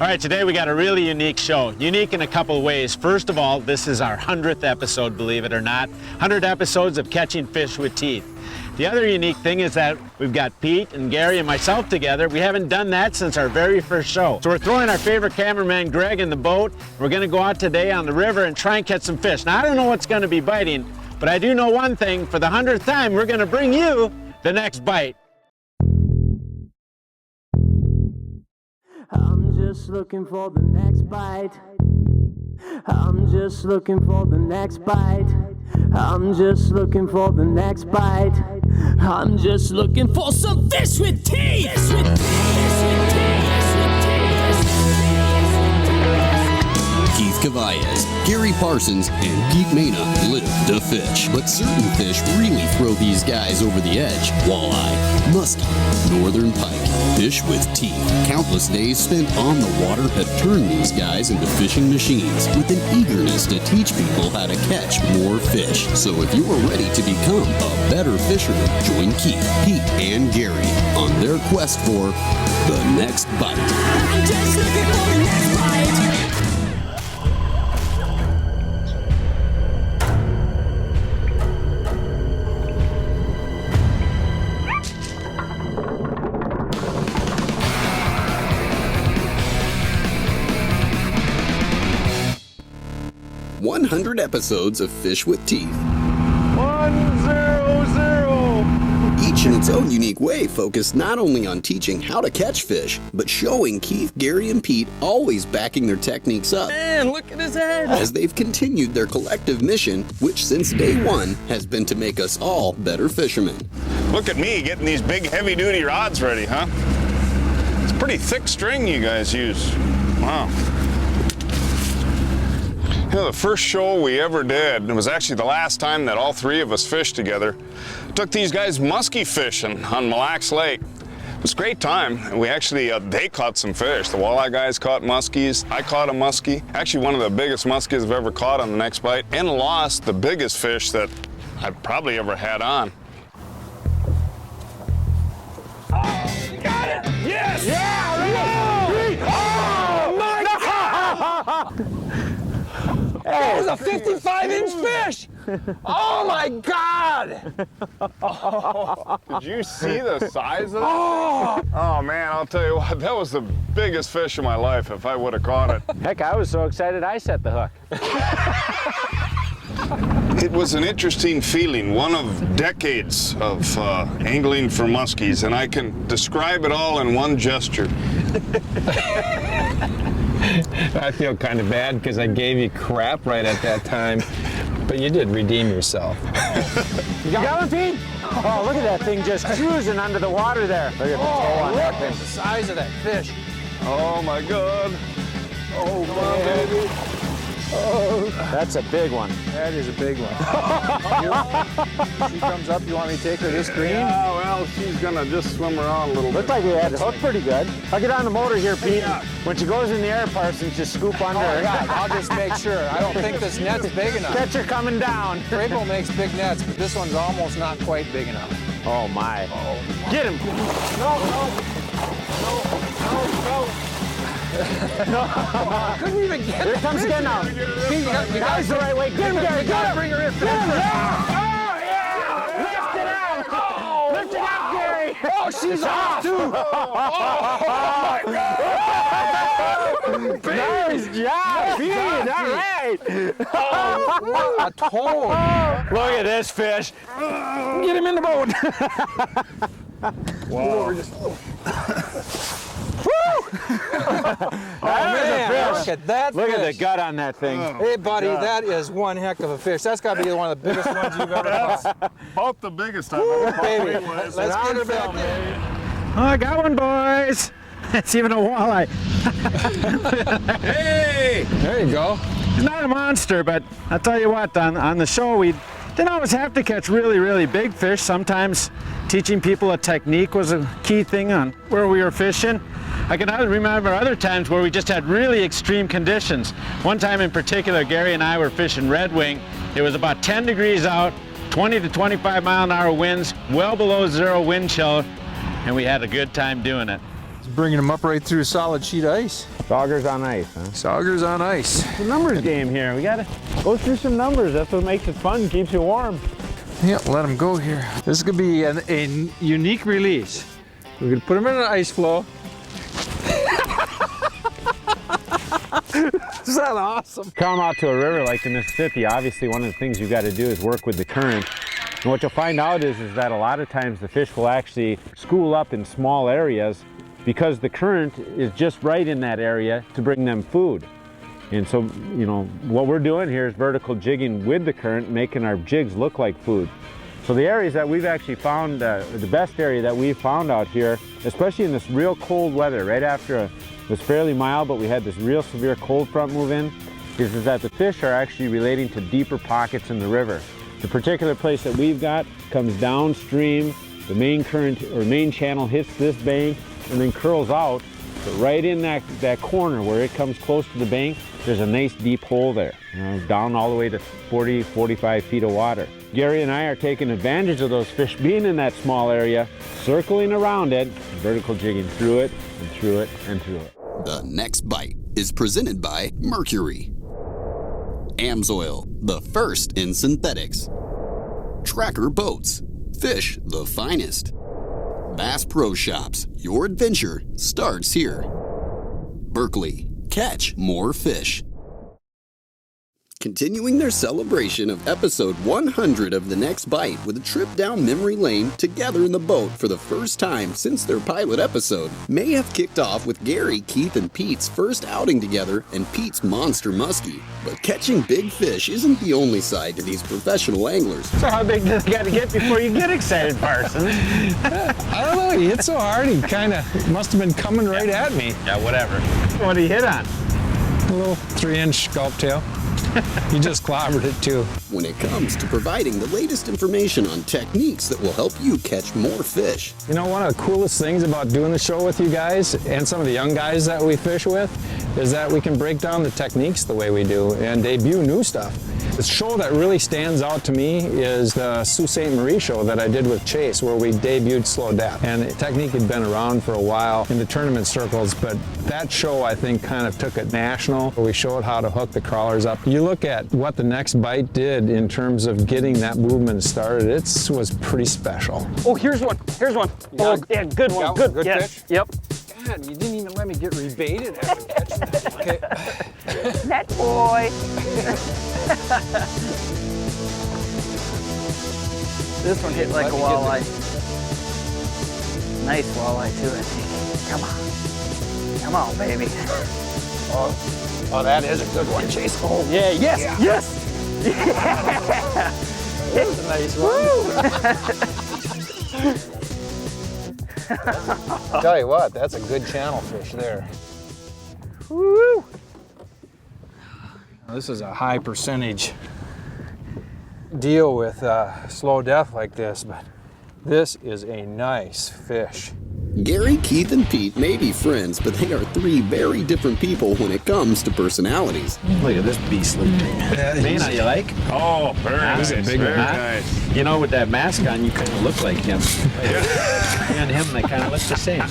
All right, today we got a really unique show. Unique in a couple of ways. First of all, this is our 100th episode, believe it or not. 100 episodes of catching fish with teeth. The other unique thing is that we've got Pete and Gary and myself together. We haven't done that since our very first show. So we're throwing our favorite cameraman, Greg, in the boat. We're gonna go out today on the river and try and catch some fish. Now, I don't know what's gonna be biting, but I do know one thing. For the 100th time, we're gonna bring you the next bite. I'm just looking for the next bite. I'm just looking for the next bite. I'm just looking for the next bite. I'm just looking for some fish with teeth. Fish with teeth. Keith Kavajecz, Gary Parsons, and Pete Maina live to fish. But certain fish really throw these guys over the edge. Walleye, muskie, northern pike, fish with teeth. Countless days spent on the water have turned these guys into fishing machines with an eagerness to teach people how to catch more fish. So if you are ready to become a better fisherman, join Keith, Pete, and Gary on their quest for the next bite. I'm just looking for the next bite. 100 episodes of Fish with Teeth. 100. Each in its own unique way focused not only on teaching how to catch fish, but showing Keith, Gary, and Pete always backing their techniques up. Man, look at his head! As they've continued their collective mission, which since day one has been to make us all better fishermen. Look at me getting these big heavy-duty rods ready, huh? It's pretty thick string you guys use. Wow. You know, the first show we ever did, it was actually the last time that all three of us fished together, took these guys muskie fishing on Mille Lacs Lake. It was a great time. We actually, they caught some fish. The walleye guys caught muskies. I caught a muskie. Actually, one of the biggest muskies I've ever caught on the next bite, and lost the biggest fish that I've probably ever had on. Oh, you got it! Yes! Yeah, right! Oh, my God! That was a 55-inch fish! Oh, my God! Oh, did you see the size of that? Oh, man, I'll tell you what, that was the biggest fish of my life if I would have caught it. Heck, I was so excited I set the hook. It was an interesting feeling, one of decades of angling for muskies, and I can describe it all in one gesture. I feel kind of bad because I gave you crap right at that time, but you did redeem yourself. You got one, Pete? Oh, look at that thing just cruising under the water there. Look at the toe on that thing. The size of that fish. Oh my God. Oh, come on, baby. Oh, that's a big one. That is a big one. She comes up, you want me to take her this green? Yeah, well, she's gonna just swim around a little bit. Looked like we had the hook pretty good. I'll get on the motor here, Pete. Yeah. When she goes in the air, Parsons, just scoop under Oh, her. God, I'll just make sure. I don't think this net's big enough. Catch her coming down. Rainbow makes big nets, but this one's almost not quite big enough. Oh, my. Get him. I couldn't even get Here comes again now. Pete, you got That's the right way. Get him, Gary. you gotta bring her in. Get him. Lift it out. Lift it out, Gary. Oh, she's off too. Nice job, Pete. All right. A toad. Look at this fish. Get him in the boat. Wow. Man, look at that Look fish. at the gut on that thing. Hey, buddy, that is one heck of a fish. That's got to be one of the biggest ones you've ever caught. About the biggest I've ever caught. Baby, let's get her back there. Oh, I got one, boys. That's even a walleye. Hey! There you go. He's not a monster, but I'll tell you what, on the show, we didn't always have to catch really, really big fish. Sometimes teaching people a technique was a key thing on where we were fishing. I can remember other times where we just had really extreme conditions. One time in particular, Gary and I were fishing Red Wing. It was about 10 degrees out, 20 to 25 mile an hour winds, well below zero wind chill, and we had a good time doing it. Bringing them up right through solid sheet ice. Saugers on ice, huh? Saugers on ice. It's a numbers game here. We gotta go through some numbers. That's what makes it fun, keeps you warm. Yep, let them go here. This is gonna be a unique release. We're gonna put them in an ice flow. Is that awesome? Come out to a river like the Mississippi, obviously one of the things you got to do is work with the current. And what you'll find out is that a lot of times the fish will actually school up in small areas because the current is just right in that area to bring them food. And so, you know, what we're doing here is vertical jigging with the current, making our jigs look like food. So the areas that we've actually found, the best area that we've found out here, especially in this real cold weather, right after it was fairly mild, but we had this real severe cold front move in, is that the fish are actually relating to deeper pockets in the river. The particular place that we've got comes downstream, the main current or main channel hits this bank and then curls out, but right in that corner where it comes close to the bank, there's a nice deep hole there, you know, down all the way to 40, 45 feet of water. Gary and I are taking advantage of those fish being in that small area, circling around it, vertical jigging through it and through it and through it. The Next Bite is presented by Mercury, Amsoil, the first in synthetics, Tracker Boats, fish the finest, Bass Pro Shops, your adventure starts here, Berkeley, catch more fish. Continuing their celebration of episode 100 of The Next Bite with a trip down memory lane together in the boat for the first time since their pilot episode, may have kicked off with Gary, Keith, and Pete's first outing together and Pete's monster muskie. But catching big fish isn't the only side to these professional anglers. So how big does it got to get before you get excited, Parsons? I don't know, he hit so hard, he kind of must have been coming right at me. Yeah, whatever. What did he hit on? A little 3-inch scallop tail. You just clobbered it too. When it comes to providing the latest information on techniques that will help you catch more fish. You know, one of the coolest things about doing the show with you guys and some of the young guys that we fish with is that we can break down the techniques the way we do and debut new stuff. The show that really stands out to me is the Sault Ste. Marie show that I did with Chase, where we debuted slow depth. And the technique had been around for a while in the tournament circles, but that show I think kind of took it national. We showed how to hook the crawlers up. You look at what the Next Bite did in terms of getting that movement started, it was pretty special. Oh, here's one. Here's one. Oh, yeah, good one. Yeah, Good. good Yes. fish? Yep. God, you didn't even let me get rebaited after catching that. Okay. Net boy. This one hit like a walleye. Nice walleye too, I think. Come on. Come on, baby. Oh, that is a good one, Chase. Oh, Yeah, yes, yeah. yes. Yeah. That was a nice one. Tell you what, that's a good channel fish there. Woo. This is a high percentage deal with slow depth like this, but this is a nice fish. Gary, Keith, and Pete may be friends, but they are three very different people when it comes to personalities. Look at this beastly thing. Maina, you like? Oh, very nice. a big very one. nice. You know, with that mask on, you kind of look like him. And him, they kind of look the same.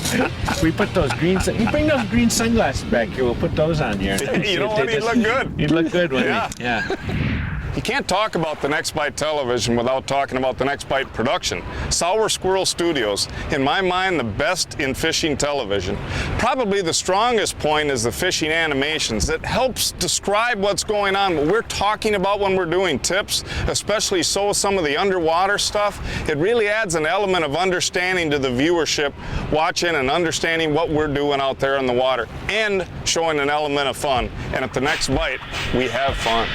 We put those green, you bring those green sunglasses back here, we'll put those on here. You know what? He'd look good. He'd look good, wouldn't Yeah. he? Yeah. You can't talk about the Next Bite television without talking about the Next Bite production. Sour Squirrel Studios, in my mind, the best in fishing television. Probably the strongest point is the fishing animations. It helps describe what's going on, what we're talking about when we're doing tips, especially so some of the underwater stuff. It really adds an element of understanding to the viewership, watching and understanding what we're doing out there in the water, and showing an element of fun. And at the Next Bite, we have fun.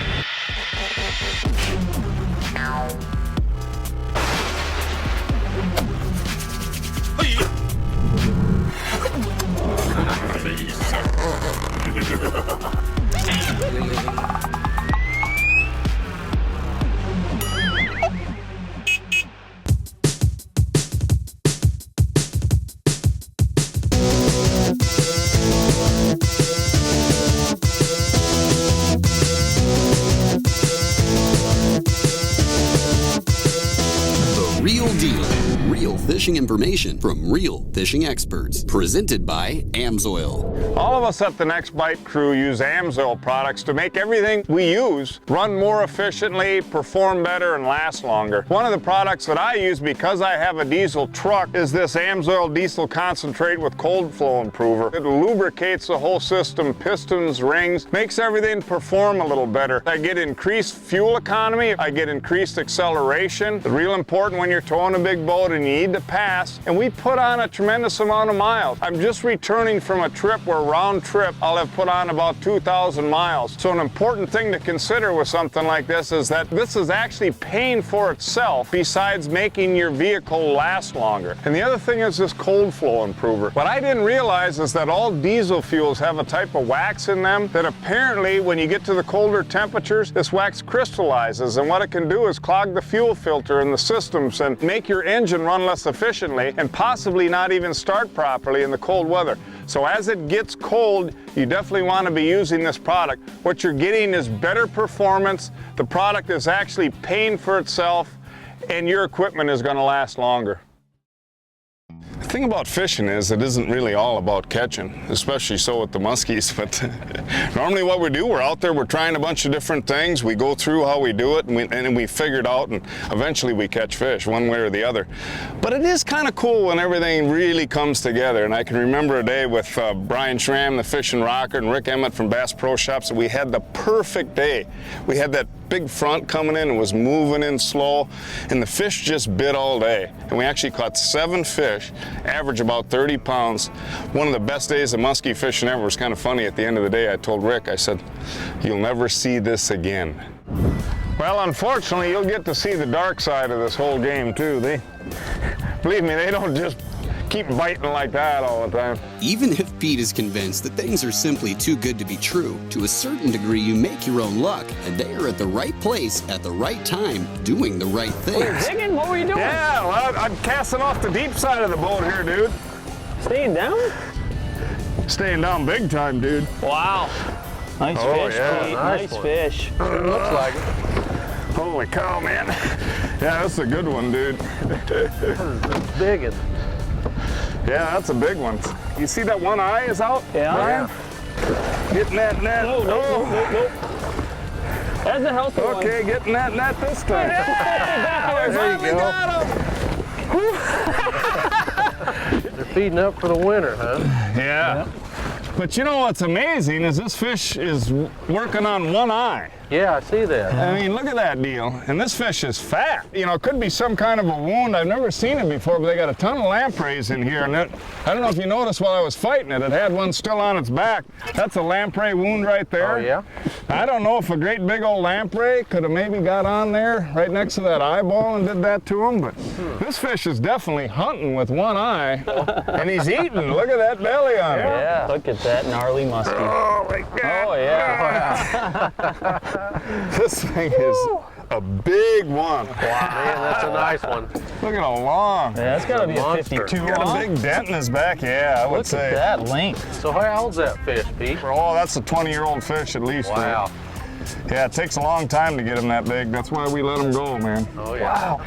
The real deal, real fishing information from real fishing experts. Presented by AMSOIL. All of us at the Next Bite crew use AMSOIL products to make everything we use run more efficiently, perform better, and last longer. One of the products that I use because I have a diesel truck is this AMSOIL diesel concentrate with cold flow improver. It lubricates the whole system, pistons, rings, makes everything perform a little better. I get increased fuel economy, I get increased acceleration. It's real important when you're towing a big boat and you need to pass, and we put on a tremendous amount of miles. I'm just returning from a trip where round trip I'll have put on about 2,000 miles. So an important thing to consider with something like this is that this is actually paying for itself besides making your vehicle last longer. And the other thing is this cold flow improver. What I didn't realize is that all diesel fuels have a type of wax in them that apparently when you get to the colder temperatures, this wax crystallizes, and what it can do is clog the fuel filter in the systems and make your engine run less efficiently and possibly not even start properly in the cold weather. So as it gets cold, you definitely want to be using this product. What you're getting is better performance, the product is actually paying for itself, and your equipment is going to last longer. The thing about fishing is it isn't really all about catching, especially so with the muskies, but normally what we do, we're out there, we're trying a bunch of different things, we go through how we do it, and we figure it out, and eventually we catch fish one way or the other. But it is kind of cool when everything really comes together, and I can remember a day with Brian Schramm, the fishing rocker, and Rick Emmett from Bass Pro Shops, and we had the perfect day. We had that big front coming in and was moving in slow, and the fish just bit all day. And we actually caught 7 fish, average about 30 pounds. One of the best days of muskie fishing ever. It was kind of funny. At the end of the day, I told Rick, I said, "You'll never see this again." Well, unfortunately, you'll get to see the dark side of this whole game too. Believe me, they don't just keep biting like that all the time. Even if Pete is convinced that things are simply too good to be true, to a certain degree you make your own luck, and they are at the right place at the right time, doing the right things. Were you digging? What were you doing? Yeah, well, I'm casting off the deep side of the boat here, dude. Staying down? Staying down big time, dude. Wow. Nice fish, yeah. Pete. Nice fish. Looks like it. Holy cow, man. Yeah, that's a good one, dude. That's big. Yeah, that's a big one. You see that one eye is out? Yeah. Brian? Getting that net. No. That's a healthy one. Okay, getting that net this time. There you go. They're feeding up for the winter, huh? Yeah. But you know what's amazing is this fish is working on one eye. Yeah, I see that. I mean, look at that deal. And this fish is fat. You know, it could be some kind of a wound. I've never seen it before, but they got a ton of lampreys in here. And I don't know if you noticed while I was fighting it, it had one still on its back. That's a lamprey wound right there. Oh, yeah? I don't know if a great big old lamprey could have maybe got on there right next to that eyeball and did that to him, but this fish is definitely hunting with one eye, and he's eating. Look at that belly on him. Yeah. Look at that gnarly muskie. Oh, my God. Oh, yeah. This thing is a big one. Man, that's a nice one. Look at how long. Yeah, that's got to be a monster. 52. Got a big dent in his back, yeah, I would Look say. at that length. So how old's that fish, Pete? Oh, that's a 20-year-old fish at least. Wow. Yeah, it takes a long time to get him that big. That's why we let him go, man. Oh, yeah. Wow.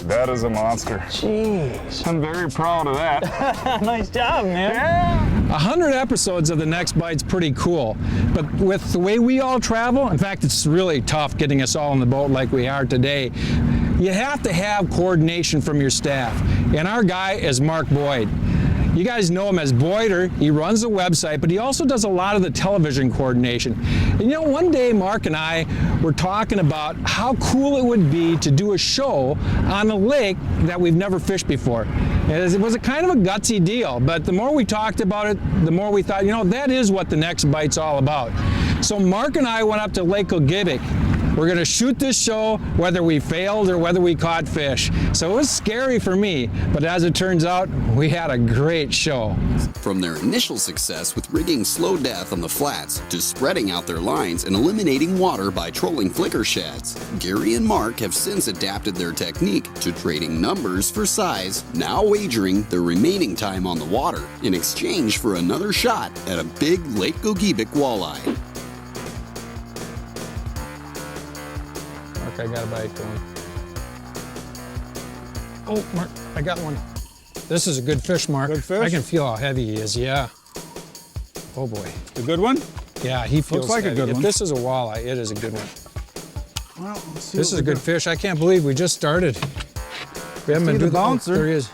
That is a monster. Jeez. I'm very proud of that. Nice job, man. Yeah. 100 episodes of The Next Bite's pretty cool, but with the way we all travel, in fact, it's really tough getting us all on the boat like we are today. You have to have coordination from your staff, and our guy is Mark Boyd. You guys know him as Boyder. He runs the website, but he also does a lot of the television coordination. And you know, one day Mark and I were talking about how cool it would be to do a show on a lake that we've never fished before. It was a kind of a gutsy deal, but the more we talked about it, the more we thought, you know, that is what The Next Bite's all about. So Mark and I went up to Lake Ogibic. We're gonna shoot this show whether we failed or whether we caught fish. So it was scary for me, but as it turns out, we had a great show. From their initial success with rigging slow death on the flats to spreading out their lines and eliminating water by trolling flicker shads, Gary and Mark have since adapted their technique to trading numbers for size, now wagering their remaining time on the water in exchange for another shot at a big Lake Ogibic walleye. I got a bite going. Oh, Mark, I got one. This is a good fish, Mark. Good fish? I can feel how heavy he is, yeah. Oh boy. A good one? Yeah, he feels like a heavy. good If one. this is a walleye, it is a good one. Well, let's see This what is a we good got. fish. I can't believe we just started. We haven't been see the doing bouncer. there he is.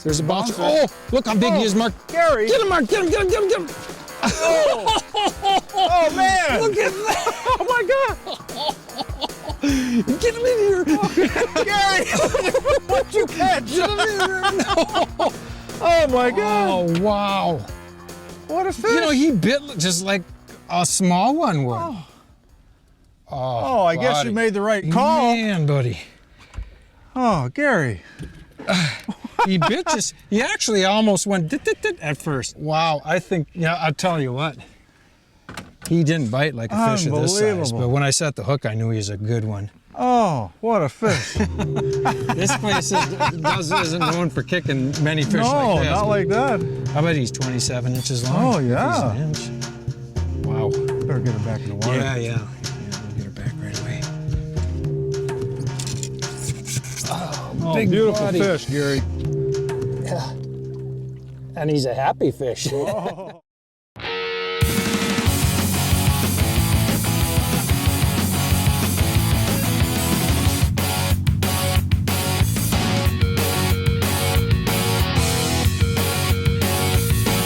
There's a bouncer. bouncer. Oh, look how big he is, Mark. Gary! Get him, Mark. Get him, get him, get him, get him. Oh, man! Look at that. Oh, my God. Get him in here. Gary! What'd you catch? Get him in here. No. Oh, my God! Oh, wow. What a fish! You know, he bit just like a small one would. Oh, I guess buddy. you made the right call. Man, buddy. Oh, Gary. He bit just, he actually almost went dit at first. Wow, I think, yeah, I'll tell you what. He didn't bite like a fish of this size, Unbelievable. but when I set the hook, I knew he was a good one. Oh, what a fish. This place isn't known for kicking many fish No, like this. not like that. I bet he's 27 inches long. Oh, if he's yeah. an inch. Wow. Better get her back in the water. Yeah, we'll get her back right away. Oh, Big beautiful body. fish, Gary. Yeah. And he's a happy fish.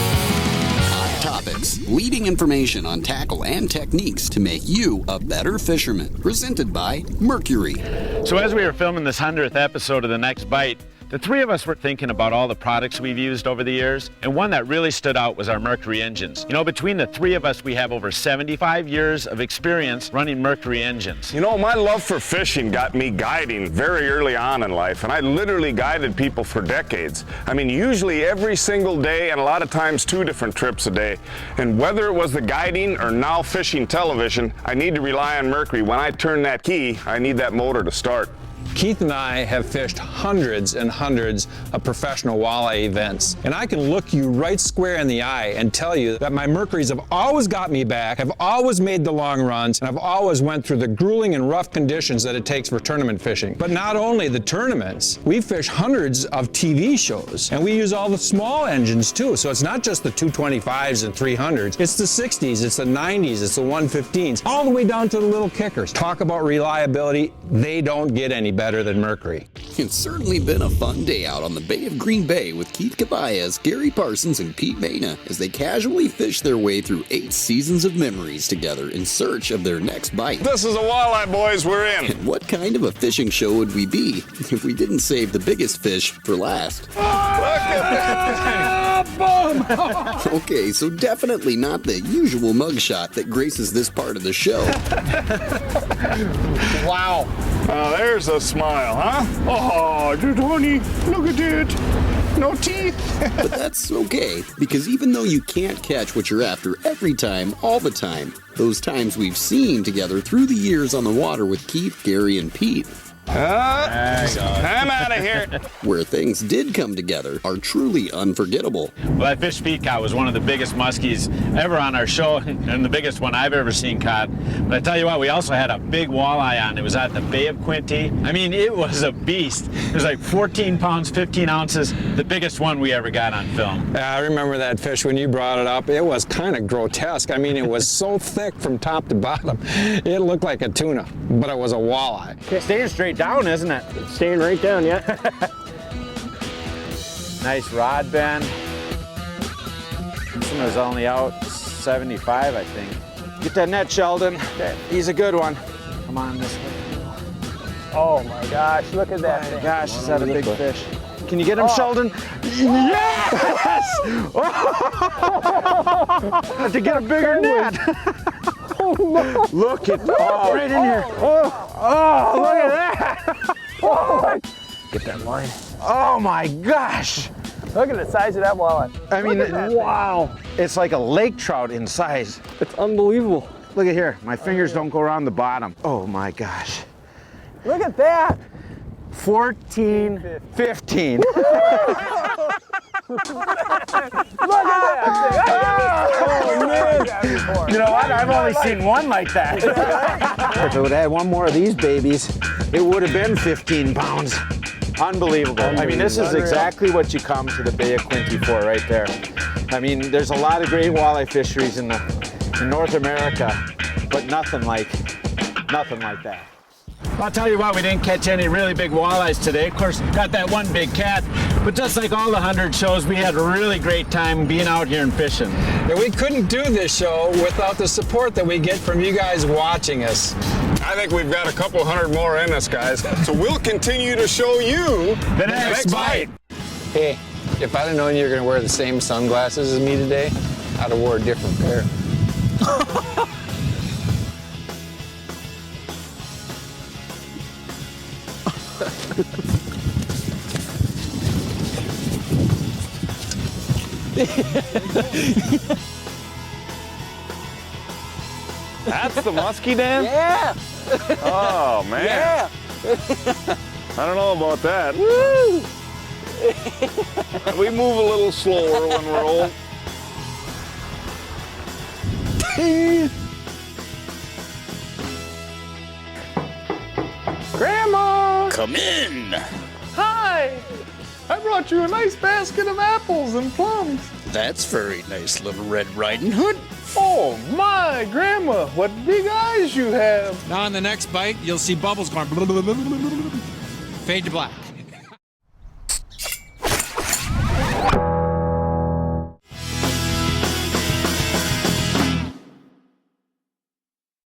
Hot Topics, leading information on tackle and techniques to make you a better fisherman. Presented by Mercury. So as we were filming this 100th episode of The Next Bite, the three of us were thinking about all the products we've used over the years, and one that really stood out was our Mercury engines. You know, between the three of us, we have over 75 years of experience running Mercury engines. You know, my love for fishing got me guiding very early on in life, and I literally guided people for decades. I mean, usually every single day, and a lot of times 2 different trips a day. And whether it was the guiding or now fishing television, I need to rely on Mercury. When I turn that key, I need that motor to start. Keith and I have fished hundreds and hundreds of professional walleye events, and I can look you right square in the eye and tell you that my Mercuries have always got me back, have always made the long runs, and I've always went through the grueling and rough conditions that it takes for tournament fishing. But not only the tournaments, we fish hundreds of TV shows, and we use all the small engines too, so it's not just the 225s and 300s, it's the 60s, it's the 90s, it's the 115s, all the way down to the little kickers. Talk about reliability, they don't get any better than Mercury. It's certainly been a fun day out on the Bay of Green Bay with Keith Kavajecz, Gary Parsons, and Pete Maina as they casually fish their way through 8 seasons of memories together in search of their next bite. This is a walleye, boys, we're in. And what kind of a fishing show would we be if we didn't save the biggest fish for last? Okay, so definitely not the usual mugshot that graces this part of the show. Wow. There's a smile, huh? Oh, honey, look at it. No teeth. But that's okay, because even though you can't catch what you're after every time, all the time, those times we've seen together through the years on the water with Keith, Gary, and Pete, I'm out of here. where things did come together, are truly unforgettable. Well, that fish Pete caught was one of the biggest muskies ever on our show, and the biggest one I've ever seen caught. But I tell you what, we also had a big walleye on. It was at the Bay of Quinte. I mean, it was a beast. It was like 14 pounds, 15 ounces, the biggest one we ever got on film. I remember that fish when you brought it up. It was kind of grotesque. I mean, it was so thick from top to bottom. It looked like a tuna, but it was a walleye. It's staying straight down, isn't it? It's staying right down, yeah. Nice rod bend. This one was only out 75, I think. Get that net, Sheldon. He's a good one. Come on this way. Oh my gosh, look at that thing. Gosh, is that a big fish? Can you get him, Sheldon? Yes! To get a bigger net. Look at that. Right in here. Oh, look at that. Get that line. Oh my gosh. Look at the size of that walleye. I mean, Look at that thing. wow. It's like a lake trout in size. It's unbelievable. Look at here. My fingers don't go around the bottom. Oh my gosh. Look at that. 14, 15. Look at that thing. Oh man. You know what? I've only seen one like that. If it would have had one more of these babies, it would have been 15 pounds. Unbelievable. I mean, this is Unreal. exactly what you come to the Bay of Quinte for right there. I mean, there's a lot of great walleye fisheries in North America, but nothing like that. I'll tell you what, we didn't catch any really big walleyes today. Of course, got that one big cat, but just like all the 100 shows, we had a really great time being out here and fishing. And we couldn't do this show without the support that we get from you guys watching us. I think we've got a couple hundred more in us, guys. So we'll continue to show you The next bite. Hey, if I'd have known you were going to wear the same sunglasses as me today, I'd have wore a different pair. That's the muskie, Dan? Yeah. Oh, man. Yeah. I don't know about that. Woo! We move a little slower when we're old. Grandma! Come in. Hi! I brought you a nice basket of apples and plums. That's very nice, little Red Riding Hood. Oh my, Grandma, what big eyes you have. Now on the next bite, you'll see bubbles going fade to black.